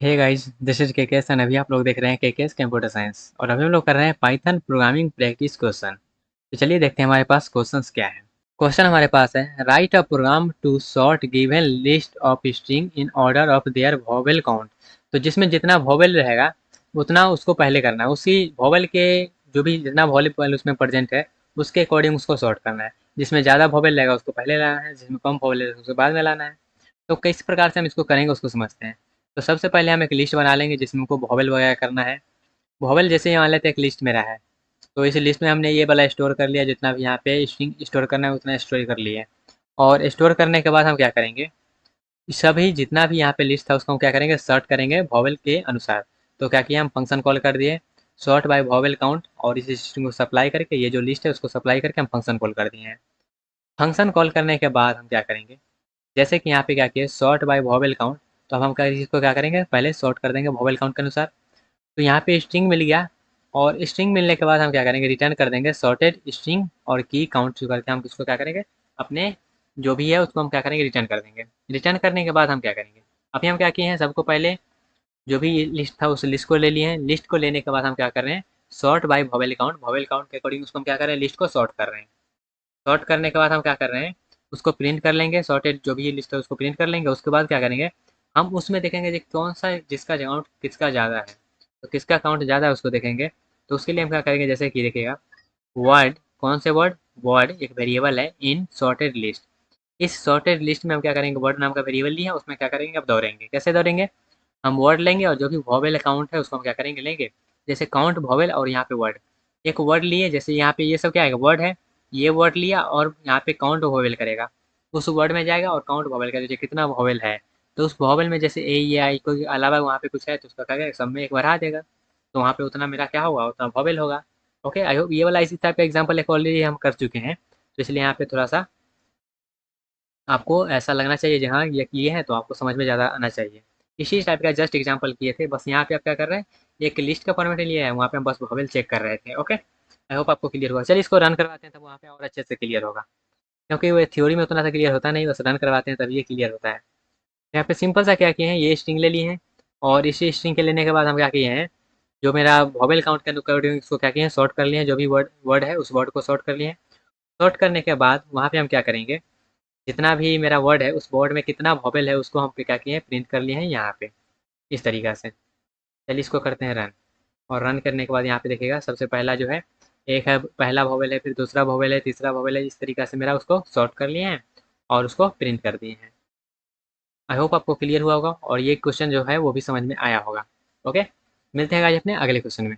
Hey guys, this is KKS and अभी आप लोग देख रहे हैं केकेएस कंप्यूटर साइंस और अभी हम लोग कर रहे हैं पाइथन प्रोग्रामिंग प्रैक्टिस क्वेश्चन। तो चलिए देखते हैं हमारे पास क्वेश्चंस क्या है। क्वेश्चन हमारे पास है, write a program to sort given list of string in order of their vowel count. तो जिसमें जितना वोवेल रहेगा उतना उसको पहले करना है, उसी वोवेल के जो भी जितना वोवेल उसमें प्रेजेंट है उसके अकॉर्डिंग उसको सॉर्ट करना है। जिसमें ज़्यादा वोवेल रहेगा उसको पहले लाना है, जिसमें कम वोवेल रहेगा उसको बाद में लाना है। तो किस प्रकार से हम इसको करेंगे उसको समझते हैं। तो सबसे पहले हम एक लिस्ट बना लेंगे जिसमें हमको वोवेल वगैरह करना है। वोवेल जैसे ही मान लेते हैं एक लिस्ट मेरा है, तो इस लिस्ट में हमने ये वाला स्टोर कर लिया, जितना भी यहाँ पे स्ट्रिंग स्टोर करना है उतना स्टोर कर लिया। और स्टोर करने के बाद हम क्या करेंगे, सभी जितना भी यहाँ पे लिस्ट था उसको हम क्या करेंगे, सॉर्ट करेंगे वोवेल के अनुसार। तो क्या किया, हम फंक्शन कॉल कर दिए सॉर्ट बाय वोवेल काउंट, और इस स्ट्रिंग को सप्लाई करके ये जो लिस्ट है उसको सप्लाई करके हम फंक्शन कॉल कर दिए हैं। फंक्शन कॉल करने के बाद हम क्या करेंगे, जैसे कि यहाँ पे क्या किया सॉर्ट बाय वोवेल काउंट, तो अब हम इसको क्या करेंगे, पहले सॉर्ट कर देंगे वोवेल काउंट के अनुसार। तो यहाँ पे स्ट्रिंग मिल गया, और स्ट्रिंग मिलने के बाद हम क्या करेंगे, रिटर्न कर देंगे सॉर्टेड स्ट्रिंग और की काउंट करके हम इसको क्या करेंगे, अपने जो भी है उसको हम क्या करेंगे, रिटर्न कर देंगे। रिटर्न करने के बाद हम क्या करेंगे, अभी हम क्या किए हैं, सबको पहले जो भी लिस्ट था उस लिस्ट को ले लिए हैं। लिस्ट को लेने के बाद हम क्या कर रहे हैं, सॉर्ट बाय वोवेल काउंट के अकॉर्डिंग उसको हम क्या कर रहे हैं, लिस्ट को सॉर्ट कर रहे हैं। सॉर्ट करने के बाद हम क्या कर रहे हैं, उसको प्रिंट कर लेंगे, सॉर्टेड जो भी लिस्ट है उसको प्रिंट कर लेंगे। उसके बाद क्या करेंगे, हम उसमें देखेंगे कौन सा जिसका अकाउंट किसका ज़्यादा है, तो किसका अकाउंट ज़्यादा है उसको देखेंगे। तो उसके लिए हम क्या करेंगे, जैसे कि देखिएगा वर्ड, कौन से वर्ड, वर्ड एक वेरिएबल है इन सॉर्टेड लिस्ट। इस सॉर्टेड लिस्ट में हम क्या करेंगे, वर्ड नाम का वेरिएबल लिया, उसमें क्या करेंगे, अब दौड़ेंगे। कैसे दौड़ेंगे, हम वर्ड लेंगे और जो भी वोवेल अकाउंट है उसको हम क्या करेंगे, लेंगे। जैसे काउंट वोवेल और यहाँ पे वर्ड, एक वर्ड लिए, जैसे यहाँ पे ये सब क्या है, वर्ड है, ये वर्ड लिया और यहाँ पे काउंट वोवेल करेगा, उस वर्ड में जाएगा और काउंट वोवेल करेगा कितना वोवेल है। तो उस वोवेल में जैसे ए या आई को अलावा वहाँ पे कुछ है तो उसका क्या करेगा, सब में एक बढ़ा देगा। तो वहाँ पे उतना मेरा क्या होगा, उतना वोवेल होगा। ओके, आई होप ये वाला इसी टाइप का एग्जाम्पल एक ऑलरेडी हम कर चुके हैं, तो इसलिए यहाँ पे थोड़ा सा आपको ऐसा लगना चाहिए, जहाँ ये किए हैं तो आपको समझ में ज़्यादा आना चाहिए। इसी टाइप का जस्ट एग्जांपल किए थे, बस यहाँ पे आप क्या कर रहे हैं, एक लिस्ट का फॉर्मेट लिया है, वहाँ पे हम बस वोवेल चेक कर रहे थे। ओके, आई होप आपको क्लियर हुआ। चलिए इसको रन करवाते हैं, तब वहाँ पे और अच्छे से क्लियर होगा, क्योंकि वो थ्योरी में उतना सा क्लियर होता नहीं, बस रन करवाते हैं तब ये क्लियर होता है। यहाँ पे सिंपल सा क्या किए हैं, ये स्ट्रिंग ले लिए हैं, और इसी स्ट्रिंग के लेने के बाद हम क्या किए हैं, जो मेरा वोवेल काउंट के अकॉर्डिंग इसको क्या किए हैं, सॉर्ट कर लिए हैं। जो भी वर्ड वर्ड है उस वर्ड को सॉर्ट कर लिए हैं। सॉर्ट करने के बाद वहाँ पे हम क्या करेंगे, जितना भी मेरा वर्ड है उस वर्ड में कितना वोवेल है उसको हम क्या किए हैं, प्रिंट कर लिए हैं यहाँ पे, इस तरीक़ा से। चलिए इसको करते हैं रन, और रन करने के बाद यहाँ पे देखिएगा सबसे पहला जो है, एक है पहला वोवेल है, फिर दूसरा वोवेल है, तीसरा वोवेल है, इस तरीक़ा से मेरा उसको सॉर्ट कर लिए हैं और उसको प्रिंट कर दिए हैं। आई होप आपको क्लियर हुआ होगा और ये क्वेश्चन जो है वो भी समझ में आया होगा। ओके, मिलते हैं गाइस अपने अगले क्वेश्चन में।